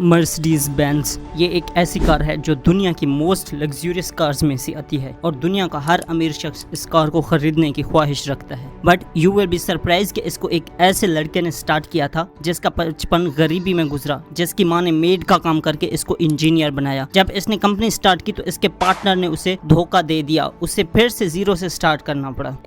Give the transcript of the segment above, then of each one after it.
Mercedes Benz ये एक ऐसी कार है जो दुनिया की मोस्ट लग्जरियस कार्स में से आती है और दुनिया का हर अमीर शख्स इस कार को खरीदने की ख्वाहिश रखता है। But you will be surprise कि इसको एक ऐसे लड़के ने स्टार्ट किया था जिसका बचपन गरीबी में गुजरा, जिसकी माँ ने मेड का काम करके इसको इंजीनियर बनाया। जब इसने कंपनी स्टार्ट की तो इसके पार्टनर ने उसे धोखा दे दिया, उसे फिर से जीरो से स्टार्ट करना पड़ा।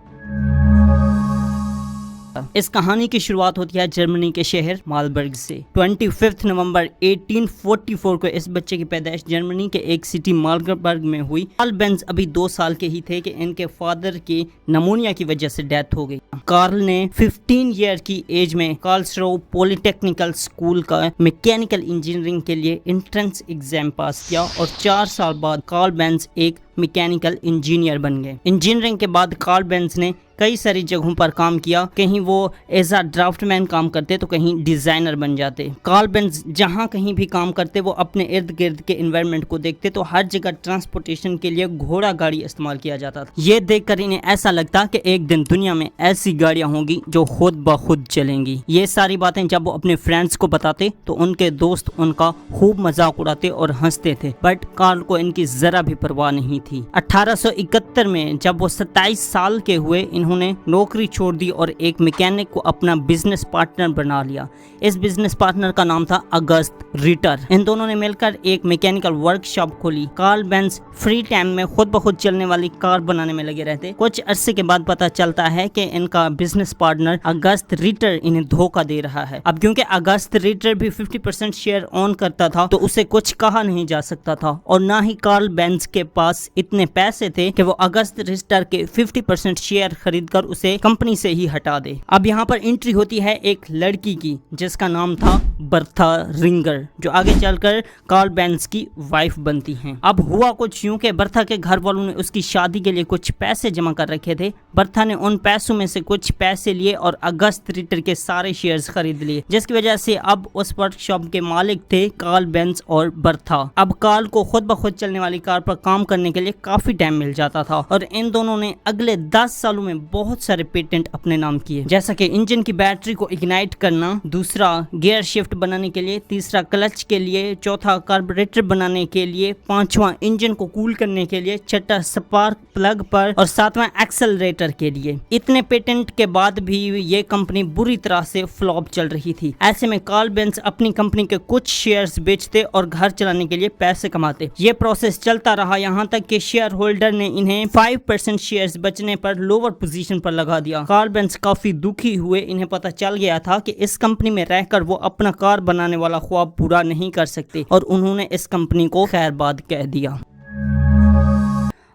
इस कहानी की शुरुआत होती है जर्मनी के शहर मालबर्ग से। 25 नवंबर 1844 को इस बच्चे की पैदाइश जर्मनी के एक सिटी मालबर्ग में हुई। कार्ल बेंज अभी 2 साल के ही थे कि इनके फादर की नमूनिया की वजह से डेथ हो गई। कार्ल ने 15 ईयर की एज में कार्लसरो पॉलिटेक्निकल स्कूल का मैकेनिकल इंजीनियरिंग के लिए एंट्रेंस एग्जाम पास किया और 4 साल बाद कार्ल बेंज एक मैकेनिकल इंजीनियर बन गए। इंजीनियरिंग के बाद कार्ल बेंज ने कई सारी जगहों पर काम किया, कहीं वो एज अ ड्राफ्टमैन काम करते तो कहीं डिजाइनर बन जाते। कार्ल बेंज जहां कहीं भी काम करते वो अपने इर्द गिर्द के एनवायरनमेंट को देखते तो हर जगह ट्रांसपोर्टेशन के लिए घोड़ा गाड़ी इस्तेमाल किया जाता था। ये देखकर इन्हें ऐसा लगता कि एक दिन दुनिया में ऐसी गाड़ियां होंगी जो खुद ब खुद चलेंगी। ये सारी बातें जब वो अपने फ्रेंड्स को बताते तो उनके दोस्त उनका खूब मजाक उड़ाते और हंसते थे, बट कार्ल को इनकी जरा भी परवाह नहीं थी। 1871 में जब वो 27 साल के हुए उन्होंने नौकरी छोड़ दी और एक मैकेनिक को अपना बिजनेस पार्टनर बना लिया। इस बिजनेस पार्टनर का नाम था अगस्त रिटर। इन दोनों ने मिलकर एक मैकेनिकल वर्कशॉप खोली। कार्ल बेंज फ्री टाइम में खुद ब खुद चलने वाली कार बनाने में लगे रहते। कुछ अरसे के बाद पता चलता है कि इनका बिजनेस पार्टनर अगस्त रिटर इन्हें धोखा दे रहा है। अब क्योंकि अगस्त रिटर भी 50% शेयर ऑन करता था तो उसे कुछ कहा नहीं जा सकता था और ना ही कार्ल बेंज के पास इतने पैसे थे कि वो अगस्त रिटर के 50% शेयर खरीदकर उसे कंपनी से ही हटा दे। अब यहाँ पर एंट्री होती है एक लड़की की जिसका नाम था बर्था रिंगर, जो आगे चलकर कार्ल बेंज की वाइफ बनती हैं। अब हुआ कुछ यूं कि बर्था के घर वालों ने उसकी शादी के लिए कुछ पैसे जमा कर रखे थे। बर्था ने उन पैसों में से कुछ पैसे लिए और अगस्त रिटर के सारे शेयर्स खरीद लिए, जिसकी वजह से अब उस वर्कशॉप के मालिक थे कार्ल बेंज और बर्था। अब कार्ल को खुद ब खुद चलने वाली कार पर काम करने के लिए काफी टाइम मिल जाता था और इन दोनों ने अगले 10 सालों में बहुत सारे पेटेंट अपने नाम किए, जैसा कि इंजन की बैटरी को इग्नाइट करना, दूसरा गियर शिफ्ट बनाने के लिए, तीसरा क्लच के लिए, चौथा कार्बोरेटर बनाने के लिए, पांचवा इंजन को कूल करने के लिए, छठा स्पार्क प्लग पर और सातवां एक्सेलरेटर के लिए। इतने पेटेंट के बाद भी ये कंपनी बुरी तरह से फ्लॉप चल रही थी। ऐसे में कार्ल बेंज अपनी कंपनी के कुछ शेयर्स बेचते और घर चलाने के लिए पैसे कमाते। ये प्रोसेस चलता रहा यहाँ तक कि शेयर होल्डर ने इन्हें 5% शेयर्स बचने पर लोअर पोजीशन पर लगा दिया। कार्ल बेंज काफी दुखी हुए। इन्हें पता चल गया था कि इस कंपनी में रहकर वो अपना कार बनाने वाला ख्वाब पूरा नहीं कर सकते और उन्होंने इस कंपनी को खैरबाद कह दिया।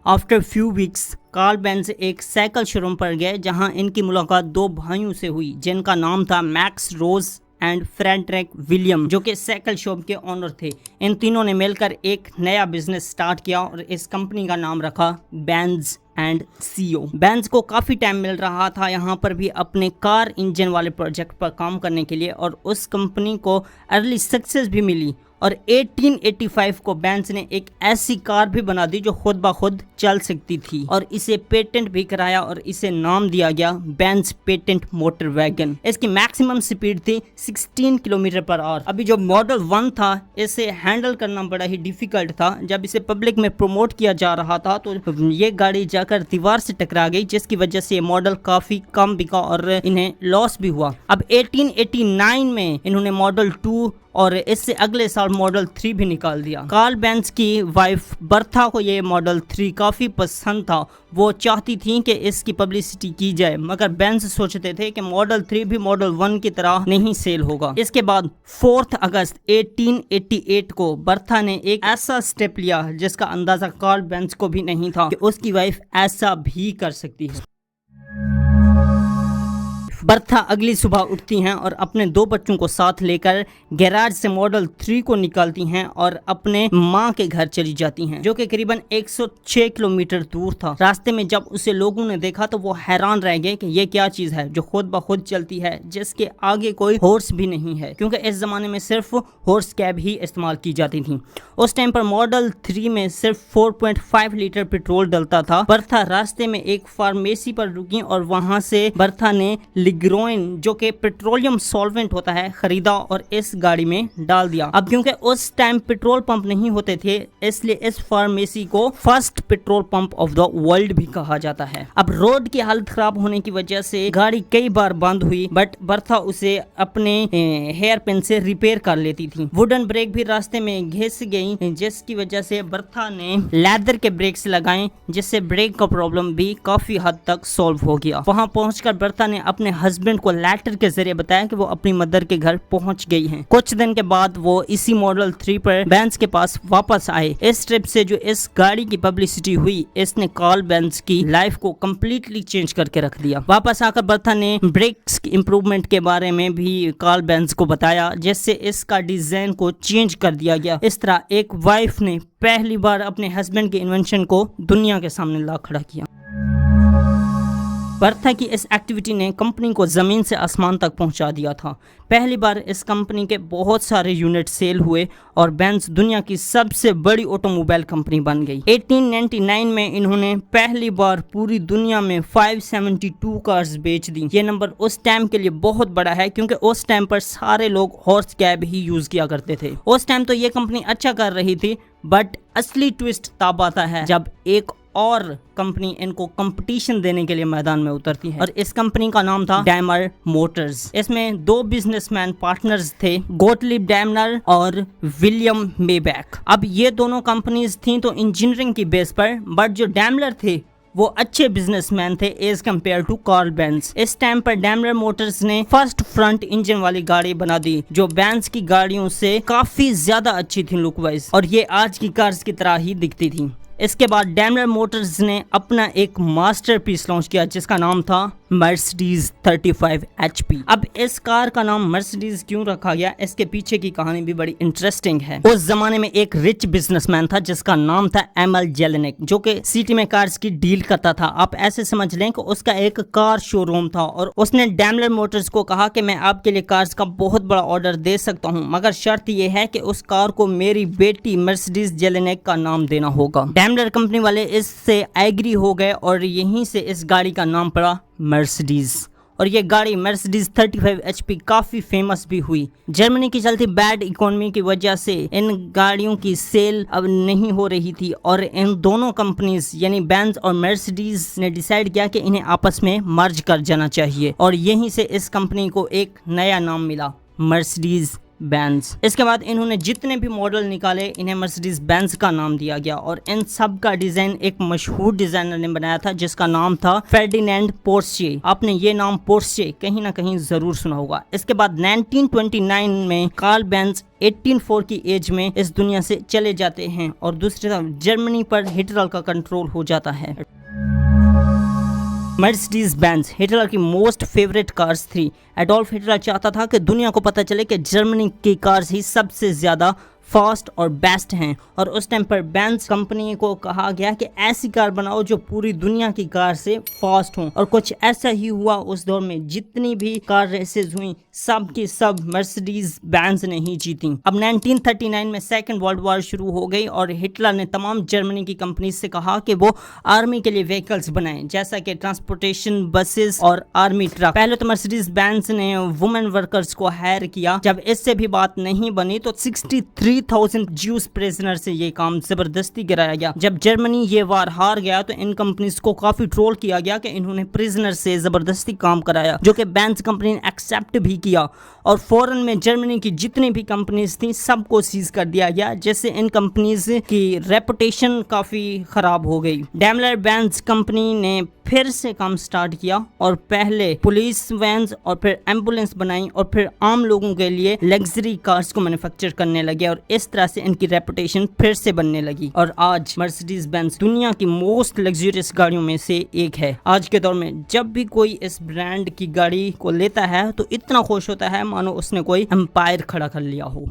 After few weeks Karl Benz एक साइकिल शोरूम पर गए जहां इनकी मुलाकात 2 भाइयों से हुई जिनका नाम था Max Rose and Frederick William, जो कि साइकिल शॉप के ओनर थे। इन तीनों ने मिलकर एक नया बिजनेस स्टार्ट किया और इस कंपनी का नाम रखा बेंज एंड सीओ। बेंज को काफ़ी टाइम मिल रहा था यहाँ पर भी अपने कार इंजन वाले प्रोजेक्ट पर काम करने के लिए और उस कंपनी को अर्ली सक्सेस भी मिली और 1885 को बेंज ने एक ऐसी कार भी बना दी जो खुद ब खुद चल सकती थी और इसे पेटेंट भी कराया और इसे नाम दिया गया बेंज पेटेंट मोटर वैगन। इसकी मैक्सिमम स्पीड थी 16 किलोमीटर पर आवर। अभी जो मॉडल 1 था इसे हैंडल करना बड़ा ही डिफिकल्ट था। जब इसे पब्लिक में प्रमोट किया जा रहा था तो ये गाड़ी जाकर दीवार से टकरा गई, जिसकी वजह से ये मॉडल काफी कम बिका और इन्हें लॉस भी हुआ। अब 1889 में इन्होंने मॉडल 2 और इससे अगले साल मॉडल 3 भी निकाल दिया। कार्ल बेंज की वाइफ बर्था को ये मॉडल 3 काफी पसंद था। वो चाहती थी कि इसकी पब्लिसिटी की जाए, मगर बेंज सोचते थे कि मॉडल 3 भी मॉडल 1 की तरह नहीं सेल होगा। इसके बाद 4 अगस्त 1888 को बर्था ने एक ऐसा स्टेप लिया जिसका अंदाजा कार्ल बेंज को भी नहीं था कि उसकी वाइफ ऐसा भी कर सकती है। बर्था अगली सुबह उठती हैं और अपने 2 बच्चों को साथ लेकर गैराज से मॉडल 3 को निकालती हैं और अपने माँ के घर चली जाती हैं, जो कि करीबन 106 किलोमीटर दूर था। रास्ते में जब उसे लोगों ने देखा तो वो हैरान रह गए कि ये क्या चीज़ है जो खुद ब खुद चलती है, जिसके आगे कोई हॉर्स भी नहीं है, क्योंकि इस ज़माने में सिर्फ हॉर्स कैब ही इस्तेमाल की जाती थी। उस टाइम पर मॉडल 3 में सिर्फ 4.5 लीटर पेट्रोल डलता था। बर्था रास्ते में एक फार्मेसी पर रुकी और वहाँ से बर्था ने लिग्रोइन जो कि पेट्रोलियम सॉल्वेंट होता है खरीदा और इस गाड़ी में डाल दिया। अब क्योंकि उस टाइम पेट्रोल पंप नहीं होते थे इसलिए इस फार्मेसी को first petrol pump of the world भी कहा जाता है। अब रोड की हालत खराब होने की वजह से गाड़ी कई बार बंद हुई बट बर्था उसे अपने हेयर पिन से रिपेयर कर लेती थी। वुडन ब्रेक भी रास्ते में घिस गई जिसकी वजह से बर्था ने लेदर के ब्रेक्स लगाए जिससे ब्रेक का प्रॉब्लम भी काफी हद तक सॉल्व हो गया। वहां पहुंचकर बर्था ने अपने हस्बैंड को लेटर के जरिए बताया कि वो अपनी मदर के घर पहुंच गई हैं। कुछ दिन के बाद वो इसी मॉडल 3 पर बेंज के पास वापस आए। इस ट्रिप से जो इस गाड़ी की पब्लिसिटी हुई इसने कार्ल बेंज की लाइफ को कम्प्लीटली चेंज करके रख दिया। वापस आकर बर्था ने ब्रेक्स की इम्प्रूवमेंट के बारे में भी कार्ल बेंज को बताया जिससे इसका डिजाइन को चेंज कर दिया गया। इस तरह एक वाइफ ने पहली बार अपने हस्बैंड के इन्वेंशन को दुनिया के सामने ला खड़ा किया। बर्था की इस एक्टिविटी ने कंपनी को जमीन से आसमान तक पहुंचा दिया था। पहली बार इस कंपनी के बहुत सारे यूनिट सेल हुए और बेंज दुनिया की सबसे बड़ी ऑटोमोबाइल कंपनी बन गई। 1899 में इन्होंने पहली बार पूरी दुनिया में 572 कार्स बेच दी। ये नंबर उस टाइम के लिए बहुत बड़ा है क्योंकि उस टाइम पर सारे लोग हॉर्स कैब ही यूज किया करते थे। उस टाइम तो ये कंपनी अच्छा कर रही थी बट असली ट्विस्ट तब आता है जब एक और कंपनी इनको कंपटीशन देने के लिए मैदान में उतरती है और इस कंपनी का नाम था डैमर मोटर्स। इसमें दो बिजनेसमैन पार्टनर्स थे, गोटलिब डैमलर और विलियम मेबैक। अब ये दोनों कंपनीज थी तो इंजीनियरिंग की बेस पर, बट जो डैमलर थे वो अच्छे बिजनेसमैन थे as compare to Karl Benz. इस टाइम पर डैमलर मोटर्स ने फर्स्ट फ्रंट इंजन वाली गाड़ी बना दी जो बेंज की गाड़ियों से काफी ज्यादा अच्छी थी लुक वाइज और ये आज की कार्स की तरह ही दिखती थी। इसके बाद डैमलर मोटर्स ने अपना एक मास्टरपीस लॉन्च किया जिसका नाम था मर्सिडीज 35 HP। अब इस कार का नाम मर्सिडीज क्यों रखा गया इसके पीछे की कहानी भी बड़ी इंटरेस्टिंग है। उस जमाने में एक रिच बिजनेसमैन था जिसका नाम था एमल जेलेनिक जो कि सिटी में कार्स की डील करता था। आप ऐसे समझ लें कि उसका एक कार शोरूम था और उसने डैमलर मोटर्स को कहा कि मैं आपके लिए कार्स का बहुत बड़ा ऑर्डर दे सकता हूँ मगर शर्त यह है कि उस कार को मेरी बेटी मर्सिडीज जेलेनिक का नाम देना होगा। डैमलर कंपनी वाले इससे एग्री हो गए और यहीं से इस गाड़ी का नाम पड़ा मर्सिडीज और ये गाड़ी मर्सिडीज 35 HP काफी फेमस भी हुई। जर्मनी की चलती बैड इकोनॉमी की वजह से इन गाड़ियों की सेल अब नहीं हो रही थी और इन दोनों कंपनीज यानी बेंज और मर्सिडीज ने डिसाइड किया कि इन्हें आपस में मर्ज कर जाना चाहिए और यहीं से इस कंपनी को एक नया नाम मिला, मर्सिडीज बेंज। इसके बाद इन्होंने जितने भी मॉडल निकाले इन्हें मर्सिडीज बेंज का नाम दिया गया और इन सब का डिजाइन एक मशहूर डिजाइनर ने बनाया था जिसका नाम था फेर्डिनेंड पोर्शे। आपने ये नाम पोर्शे कहीं ना कहीं जरूर सुना होगा। इसके बाद 1929 में कार्ल बेंज 1804 की एज में इस दुनिया से चले जाते हैं और दूसरी तरफ जर्मनी पर हिटलर का कंट्रोल हो जाता है। मर्सिडीज बेंज हिटलर की मोस्ट फेवरेट कार्स थी। एडोल्फ हिटलर चाहता था कि दुनिया को पता चले कि जर्मनी की कार्स ही सबसे ज्यादा फास्ट और बेस्ट हैं और उस टाइम पर बेंज कंपनी को कहा गया कि ऐसी कार बनाओ जो पूरी दुनिया की कार से फास्ट हो और कुछ ऐसा ही हुआ। उस दौर में जितनी भी कार रेसेस हुई सब की सब मर्सिडीज बेंज ने ही जीती। अब 1939 में सेकेंड वर्ल्ड वॉर शुरू हो गई और हिटलर ने तमाम जर्मनी की कंपनी से कहा कि वो आर्मी के लिए व्हीकल्स बनाएं जैसा कि ट्रांसपोर्टेशन बसेस और आर्मी ट्रक। पहले तो मर्सिडीज बेंज ने वुमेन वर्कर्स को हायर किया। जब इससे भी बात नहीं बनी तो 63,000 ज्यूस प्रिजनर से ये काम जबरदस्ती गिराया गया। जब जर्मनी ये वार हार गया तो इन कंपनीज को काफी ट्रोल किया गया कि इन्होंने प्रिजनर से जबरदस्ती काम कराया जो कि बेंज कंपनी ने एक्सेप्ट भी किया और फौरन में जर्मनी की जितनी भी कंपनीज थी सबको सीज कर दिया गया जिससे इन कंपनीज की रेपुटेशन काफी खराब हो गई। डैमलर बेंज कंपनी ने फिर से काम स्टार्ट किया और पहले पुलिस वैन्स और फिर एम्बुलेंस बनाई और फिर आम लोगों के लिए लग्जरी कार्स को मैन्युफैक्चर करने लगे और इस तरह से इनकी रेपुटेशन फिर से बनने लगी और आज मर्सिडीज बेंज दुनिया की मोस्ट लग्जरियस गाड़ियों में से एक है। आज के दौर में जब भी कोई इस ब्रांड की गाड़ी को लेता है तो इतना खुश होता है मानो उसने कोई एम्पायर खड़ा कर लिया हो।